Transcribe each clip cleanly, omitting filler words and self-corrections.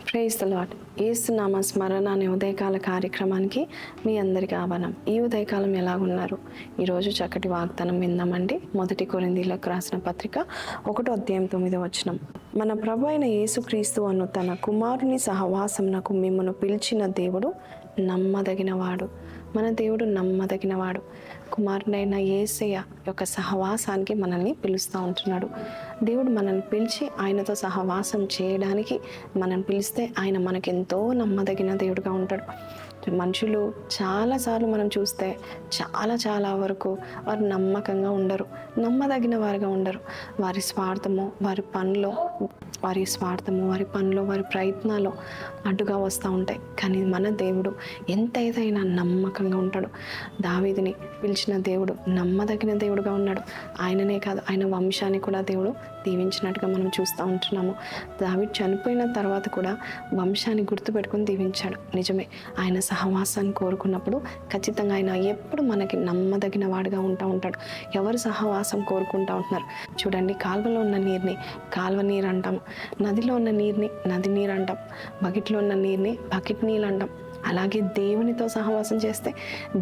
Praise the lord. యేసునామ స్మరణ అనే ఉదయకాల కార్యక్రమానికి మీ అందరికీ ఆహ్వానం. ఈ ఉదయకాలం ఎలాగున్నారు? ఈరోజు చక్కటి వాగ్దానం విందామండి. 1 కొరింథీయులకు రాసిన పత్రిక 1:9 మన ప్రభు అయిన యేసుక్రీస్తు అను తన కుమారుని సహవాసమునకు మిమ్మును పిలిచిన దేవుడు నమ్మదగినవాడు. మన దేవుడు నమ్మదగినవాడు. కుమారుడైన యేసయ్య యొక్క సహవాసానికి మనల్ని పిలుస్తూ ఉంటున్నాడు. దేవుడు మనల్ని పిలిచి ఆయనతో సహవాసం చేయడానికి మనం పిలిస్తే ఆయన మనకెంతో నమ్మదగిన దేవుడుగా ఉంటాడు. మనుషులు చాలాసార్లు మనం చూస్తే చాలా వరకు వారు నమ్మకంగా ఉండరు, నమ్మదగిన వారుగా ఉండరు. వారి స్వార్థము వారి పనిలో వారి ప్రయత్నాలు అడ్డుగా వస్తూ ఉంటాయి. కానీ మన దేవుడు ఎంతైనా నమ్మకంగా ఉంటాడు. దావీదుని పిలిచిన దేవుడు నమ్మదగిన దేవుడుగా ఉన్నాడు. ఆయననే కాదు, ఆయన వంశాన్ని కూడా దేవుడు దీవించినట్టుగా మనం చూస్తూ ఉంటున్నాము. దావీదు చనిపోయిన తర్వాత కూడా వంశాన్ని గుర్తుపెట్టుకొని దీవించాడు. నిజమే, ఆయన సహవాసాన్ని కోరుకున్నప్పుడు ఖచ్చితంగా ఆయన ఎప్పుడు మనకి నమ్మదగిన వాడుగా ఉంటాడు. ఎవరు సహవాసం కోరుకుంటూ ఉంటున్నారు చూడండి. కాలువలో ఉన్న నీరుని కాలువ నీరు అంటాం, నదిలో ఉన్న నీరుని నది నీరు అంటాం, బకెట్లో ఉన్న నీరుని బకెట్ నీళ్ళు అంటాం. అలాగే దేవునితో సహవాసం చేస్తే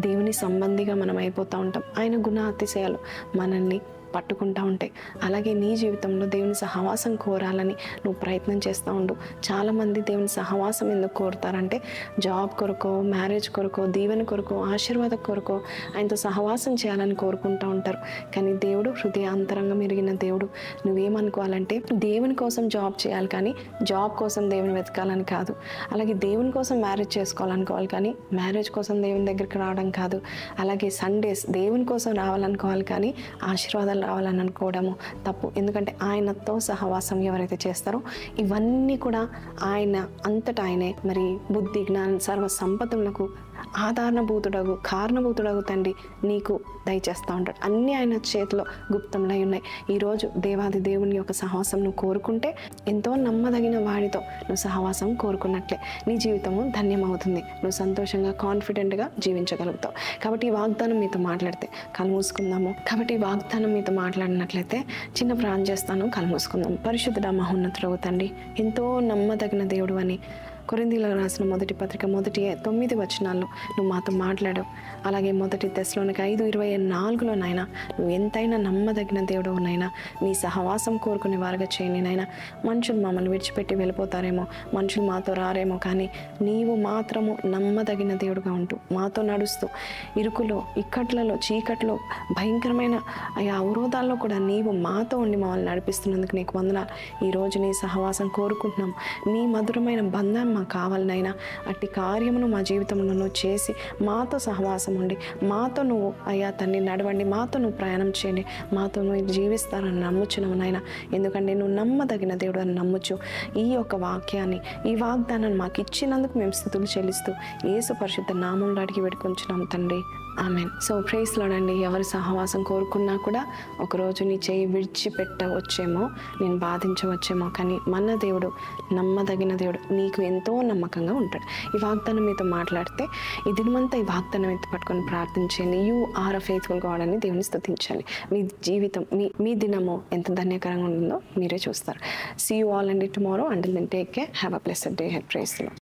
దేవుని సంబంధిగా మనం అయిపోతూ ఉంటాం. ఆయన గుణ అతిశయాలు మనల్ని పట్టుకుంటూ ఉంటాయి. అలాగే నీ జీవితంలో దేవుని సహవాసం కోరాలని నువ్వు ప్రయత్నం చేస్తూ ఉండు. చాలామంది దేవుని సహవాసం ఎందుకు కోరుతారంటే జాబ్ కొరకో, మ్యారేజ్ కొరకో, దీవెన కొరకో, ఆశీర్వాదం కొరకో ఆయనతో సహవాసం చేయాలని కోరుకుంటూ ఉంటారు. కానీ దేవుడు హృదయాంతరంగం ఎరిగిన దేవుడు. నువ్వేమనుకోవాలంటే దేవుని కోసం జాబ్ చేయాలి కానీ జాబ్ కోసం దేవుని వెతకాలని కాదు. అలాగే దేవుని కోసం మ్యారేజ్ చేసుకోవాలనుకోవాలి కానీ మ్యారేజ్ కోసం దేవుని దగ్గరికి రావడం కాదు. అలాగే సండేస్ దేవుని కోసం రావాలనుకోవాలి కానీ ఆశీర్వాదాలు రావాలని అనుకోవడము తప్పు. ఎందుకంటే ఆయనతో సహవాసం ఎవరైతే చేస్తారో ఇవన్నీ కూడా ఆయన అంతటా ఆయనే మరి బుద్ధి, జ్ఞానం, సర్వ సంపదలకు ఆధారణభూతుడగు కారణభూతుడగు తండ్రి నీకు దయచేస్తూ ఉంటాడు. అన్నీ ఆయన చేతిలో గుప్తంలో ఉన్నాయి. ఈరోజు దేవాది దేవుని యొక్క సహవాసం నువ్వు కోరుకుంటే ఎంతో నమ్మదగిన వాడితో నువ్వు సహవాసం కోరుకున్నట్లే నీ జీవితము ధన్యమవుతుంది. నువ్వు సంతోషంగా కాన్ఫిడెంట్గా జీవించగలుగుతావు. కాబట్టి ఈ వాగ్దానం మీతో మాట్లాడితే కళ్ళు మూసుకుందాము. కాబట్టి ఈ వాగ్దానం మీతో మాట్లాడినట్లయితే చిన్న ప్రార్థన చేస్తాను. కళ్ళు మూసుకుందాం. పరిశుద్ధుడా, మహోన్నతుడగు తండ్రి, ఎంతో నమ్మదగిన దేవుడు అని కొరింథీయులకు రాసిన 1 పత్రిక 9 నువ్వు మాతో మాట్లాడావు. అలాగే 1 తెస్సలోనిక 5:24 నాయన నువ్వు ఎంతైనా నమ్మదగిన దేవుడు నాయన. నీ సహవాసం కోరుకునే వారుగా చేయని నాయన. మనుషులు మమ్మల్ని విడిచిపెట్టి వెళ్ళిపోతారేమో, మనుషులు మాతో రారేమో, కానీ నీవు మాత్రము నమ్మదగిన దేవుడుగా ఉంటూ మాతో నడుస్తూ ఇరుకులో, ఇక్కట్లలో, చీకట్లో, భయంకరమైన అవరోధాల్లో కూడా నీవు మాతో ఉండి మమ్మల్ని నడిపిస్తున్నందుకు నీకు వందనాలు. ఈరోజు నీ సహవాసం కోరుకుంటున్నాం. నీ మధురమైన బంధాన్ని మాకు కావాలనైనా అట్టి కార్యమును మా జీవితంలో నువ్వు చేసి మాతో సహవాసం ఉండి మాతో నువ్వు అయ్యా తండ్రి నడవండి, మాతో నువ్వు ప్రయాణం చేయండి, మాతో నువ్వు జీవిస్తారని నమ్ముచున్నావు నాయన. ఎందుకంటే నువ్వు నమ్మదగిన దేవుడు అని నమ్ముచు ఈ యొక్క వాక్యాన్ని, ఈ వాగ్దానాన్ని మాకు ఇచ్చినందుకు మేము స్తుతులు చెల్లిస్తూ యేసు పరిశుద్ధ నామంలో అడిగి పెట్టుకుంటున్నాం తండ్రి, ఆమెన్. సో ప్రైజ్ లార్డ్ అండి. ఎవరి సహవాసం కోరుకున్నా కూడా ఒకరోజు నీ చేయి విడిచిపెట్టవచ్చేమో, నేను బాధించవచ్చేమో, కానీ మన దేవుడు నమ్మదగిన దేవుడు, నీకు ఎంతో నమ్మకంగా ఉంటాడు. ఈ వాగ్దానం మీతో మాట్లాడితే ఈ దినమంతా ఈ వాగ్దానం ఎత్తి పట్టుకొని ప్రార్థించండి. You are a faithful God అని దేవుని స్తుతించండి. మీ జీవితం మీ దినము ఎంత ధన్యకరంగా ఉంటుందో మీరే చూస్తారు. See you all and tomorrow. Until then take care. Have a blessed day. Praise the lord.